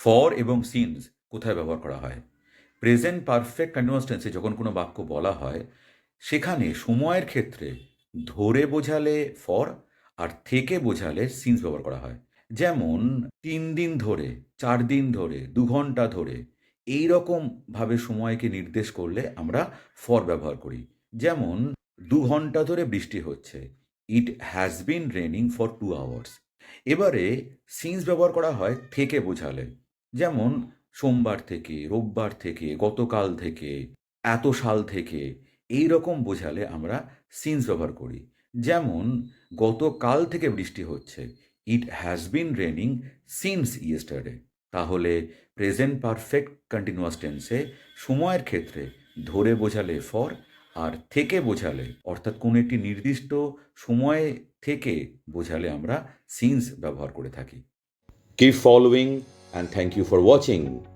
For এবং since কোথায় ব্যবহার করা হয়? প্রেজেন্ট পারফেক্ট কন্টিনিউয়াস টেন্সে যখন কোনো বাক্য বলা হয়, সেখানে সময়ের ক্ষেত্রে ধরে বোঝালে ফর আর থেকে বোঝালে সিন্স ব্যবহার করা হয়। যেমন ৩ দিন ধরে, ৪ দিন ধরে, ২ ঘন্টা ধরে এইরকমভাবে সময়কে নির্দেশ করলে আমরা ফর ব্যবহার করি। যেমন ২ ঘন্টা ধরে বৃষ্টি হচ্ছে। It has been raining for 2 hours. এবারে সিন্স ব্যবহার করা হয় থেকে বোঝালে। যেমন সোমবার থেকে, রোববার থেকে, গতকাল থেকে, এত সাল থেকে এইরকম বোঝালে আমরা সিন্স ব্যবহার করি। যেমন গতকাল থেকে বৃষ্টি হচ্ছে। It has been raining since yesterday. তাহলে প্রেজেন্ট পারফেক্ট কন্টিনিউয়াস টেন্সে সময়ের ক্ষেত্রে ধরে বোঝালে ফর আর থেকে বোঝালে অর্থাৎ কোনো একটি নির্দিষ্ট সময় থেকে বোঝালে আমরা সিন্স ব্যবহার করে থাকি। Keep following and thank you for watching.